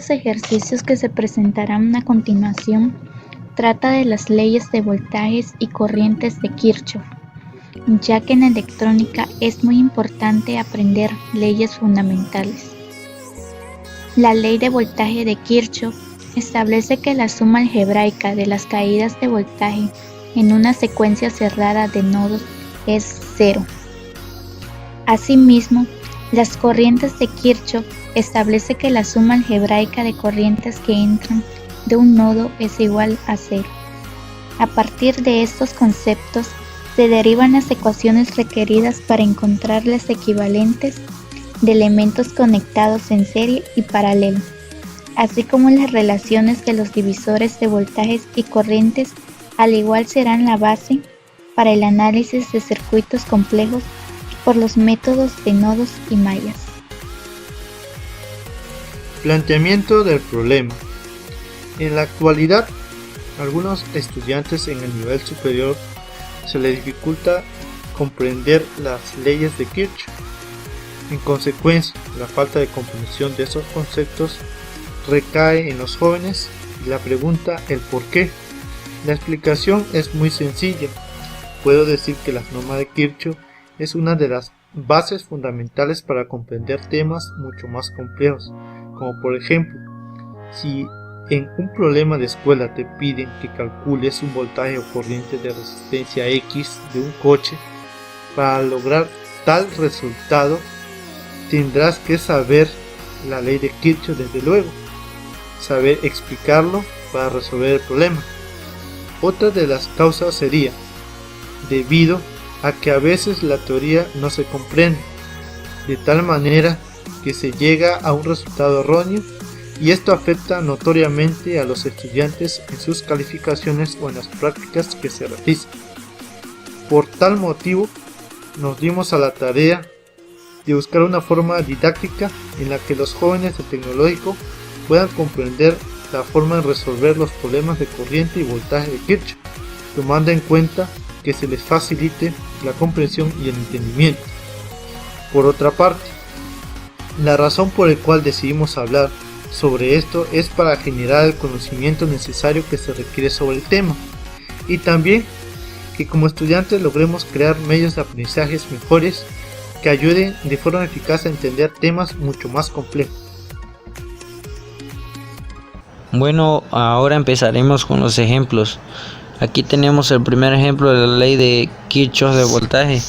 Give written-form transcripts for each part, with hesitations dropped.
los ejercicios que se presentarán a continuación trata de las leyes de voltajes y corrientes de Kirchhoff, ya que en electrónica es muy importante aprender leyes fundamentales. La ley de voltaje de Kirchhoff establece que la suma algebraica de las caídas de voltaje en una secuencia cerrada de nodos es 0. Asimismo, las corrientes de Kirchhoff establece que la suma algebraica de corrientes que entran de un nodo es igual a 0. A partir de estos conceptos se derivan las ecuaciones requeridas para encontrar las equivalentes de elementos conectados en serie y paralelo, así como las relaciones de los divisores de voltajes y corrientes. Al igual serán la base para el análisis de circuitos complejos por los métodos de nodos y mallas. Planteamiento del problema. En la actualidad, a algunos estudiantes en el nivel superior se les dificulta comprender las leyes de Kirchhoff. En consecuencia, la falta de comprensión de esos conceptos recae en los jóvenes y la pregunta el por qué. La explicación es muy sencilla. Puedo decir que la norma de Kirchhoff es una de las bases fundamentales para comprender temas mucho más complejos, como por ejemplo, si en un problema de escuela te piden que calcules un voltaje o corriente de resistencia X de un coche, para lograr tal resultado tendrás que saber la ley de Kirchhoff desde luego, saber explicarlo para resolver el problema. Otra de las causas sería debido a que a veces la teoría no se comprende, de tal manera que se llega a un resultado erróneo, y esto afecta notoriamente a los estudiantes en sus calificaciones o en las prácticas que se realizan. Por tal motivo, nos dimos a la tarea de buscar una forma didáctica en la que los jóvenes de tecnológico puedan comprender la forma de resolver los problemas de corriente y voltaje de Kirchhoff, tomando en cuenta que se les facilite la comprensión y el entendimiento. Por otra parte, la razón por la cual decidimos hablar sobre esto es para generar el conocimiento necesario que se requiere sobre el tema, y también que como estudiantes logremos crear medios de aprendizaje mejores que ayuden de forma eficaz a entender temas mucho más complejos. Bueno, ahora empezaremos con los ejemplos. Aquí tenemos el primer ejemplo de la ley de Kirchhoff de voltaje.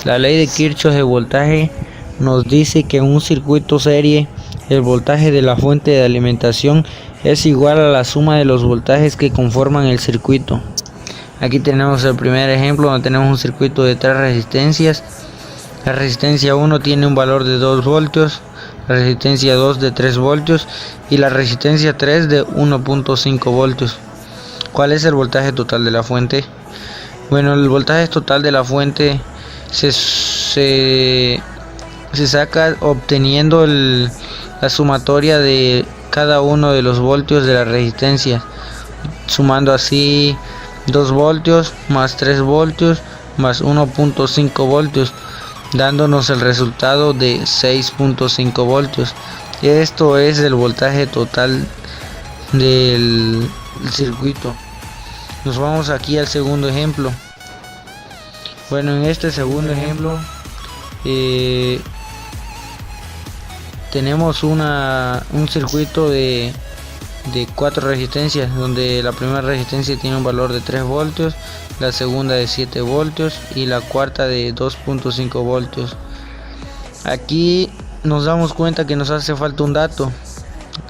La ley de Kirchhoff de voltaje nos dice que en un circuito serie el voltaje de la fuente de alimentación es igual a la suma de los voltajes que conforman el circuito. Aquí tenemos el primer ejemplo donde tenemos un circuito de 3 resistencias. La resistencia 1 tiene un valor de 2 voltios, la resistencia 2 de 3 voltios y la resistencia 3 de 1.5 voltios. ¿Cuál es el voltaje total de la fuente? Bueno, el voltaje total de la fuente se saca obteniendo la sumatoria de cada uno de los voltios de la resistencia, sumando así 2 voltios más 3 voltios más 1.5 voltios, dándonos el resultado de 6.5 voltios. Esto es el voltaje total del circuito. Nos vamos aquí al segundo ejemplo. Bueno, en este segundo ejemplo tenemos un circuito de 4 resistencias, donde la primera resistencia tiene un valor de 3 voltios, la segunda de 7 voltios y la cuarta de 2.5 voltios. Aquí nos damos cuenta que nos hace falta un dato,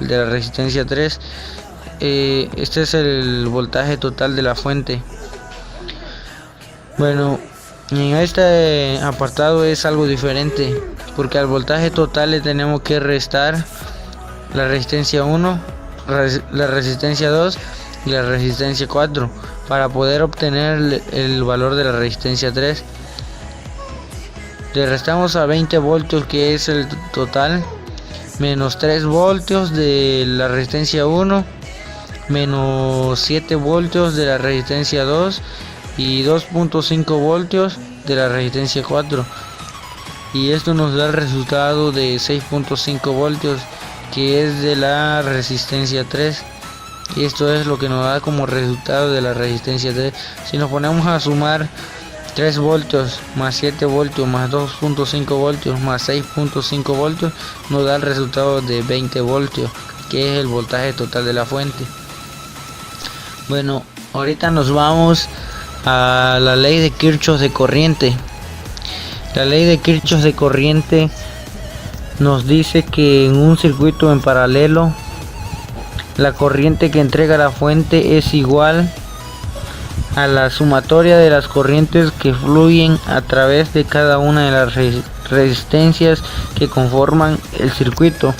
el de la resistencia 3. Este es el voltaje total de la fuente. Bueno, en este apartado es algo diferente, porque al voltaje total le tenemos que restar la resistencia 1, la resistencia 2 y la resistencia 4 para poder obtener el valor de la resistencia 3. Le restamos a 20 voltios, que es el total, menos 3 voltios de la resistencia 1, menos 7 voltios de la resistencia 2 y 2.5 voltios de la resistencia 4, y esto nos da el resultado de 6.5 voltios, que es de la resistencia 3. Y esto es lo que nos da como resultado de la resistencia 3. Si nos ponemos a sumar 3 voltios más 7 voltios más 2.5 voltios más 6.5 voltios, nos da el resultado de 20 voltios, que es el voltaje total de la fuente. Bueno, ahorita nos vamos a la ley de Kirchhoff de corriente. La ley de Kirchhoff de corriente nos dice que en un circuito en paralelo, la corriente que entrega la fuente es igual a la sumatoria de las corrientes que fluyen a través de cada una de las resistencias que conforman el circuito.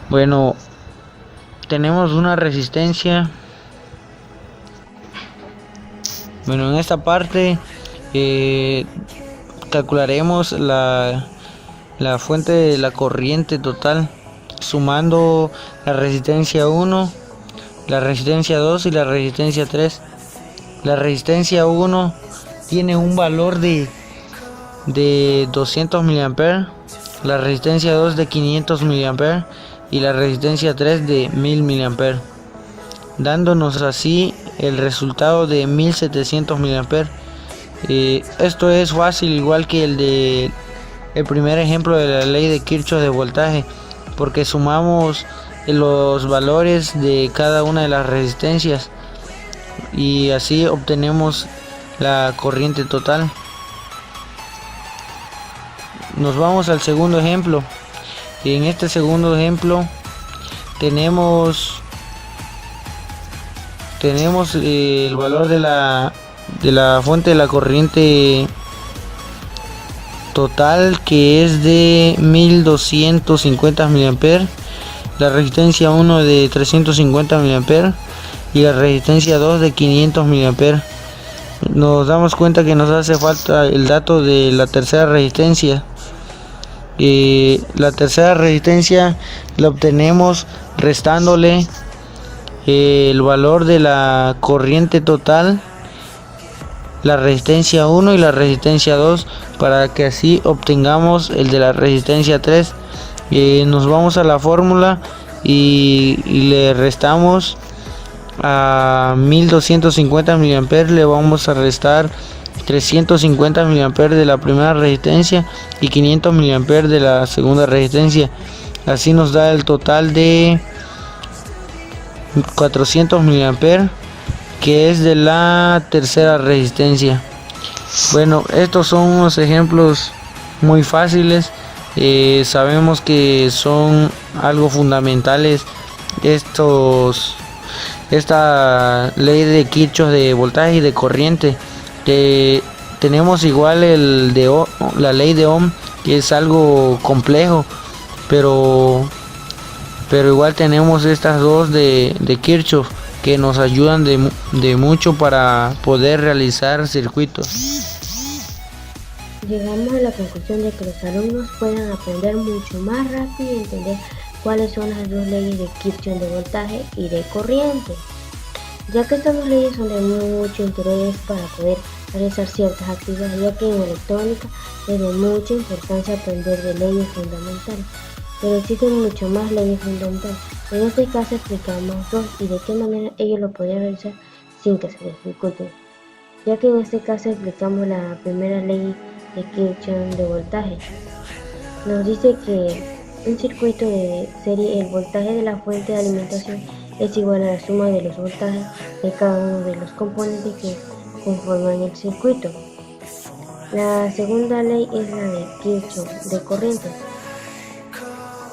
Bueno, tenemos una resistencia. Bueno, en esta parte calcularemos la fuente de la corriente total sumando la resistencia 1, la resistencia 2 y la resistencia 3. La resistencia 1 tiene un valor de 200 mA, la resistencia 2 de 500 mA y la resistencia 3 de 1000 mA, dándonos así el resultado de 1700 mA. Esto es fácil, igual que el primer ejemplo de la ley de Kirchhoff de voltaje, porque sumamos los valores de cada una de las resistencias y así obtenemos la corriente total. Nos vamos al segundo ejemplo. En este segundo ejemplo tenemos el valor de la fuente de la corriente total, que es de 1250 mA, la resistencia 1 de 350 mA y la resistencia 2 de 500 mA. Nos damos cuenta que nos hace falta el dato de la tercera resistencia. La tercera resistencia la obtenemos restándole el valor de la corriente total, la resistencia 1 y la resistencia 2, para que así obtengamos el de la resistencia 3. Nos vamos a la fórmula y le restamos a 1250 mA, le vamos a restar 350 mA de la primera resistencia y 500 mA de la segunda resistencia. Así nos da el total de 400 mA, que es de la tercera resistencia. Bueno, estos son unos ejemplos muy fáciles. Sabemos que son algo fundamentales esta ley de Kirchhoff de voltaje y de corriente. Tenemos igual la ley de Ohm, que es algo complejo, pero igual tenemos estas dos de Kirchhoff, que nos ayudan de mucho para poder realizar circuitos. Llegamos a la conclusión de que los alumnos puedan aprender mucho más rápido y entender cuáles son las dos leyes de Kirchhoff de voltaje y de corriente, ya que estas dos leyes son de mucho interés para poder realizar ciertas actividades, ya que en electrónica es de mucha importancia aprender de leyes fundamentales, pero existen mucho más leyes fundamentales. En este caso explicamos dos y de qué manera ellos lo podrían realizar sin que se les dificulte, ya que en este caso explicamos la primera ley de Kirchhoff de voltaje. Nos dice que en un circuito de serie el voltaje de la fuente de alimentación es igual a la suma de los voltajes de cada uno de los componentes que conforman el circuito. La segunda ley es la de Kirchhoff de corriente.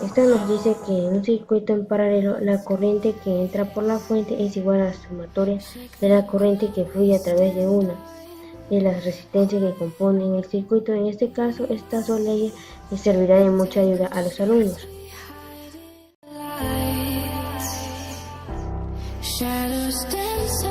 Esta nos dice que en un circuito en paralelo la corriente que entra por la fuente es igual a la sumatoria de la corriente que fluye a través de una de las resistencias que componen el circuito. En este caso, estas dos leyes les servirán de mucha ayuda a los alumnos. Shadows dance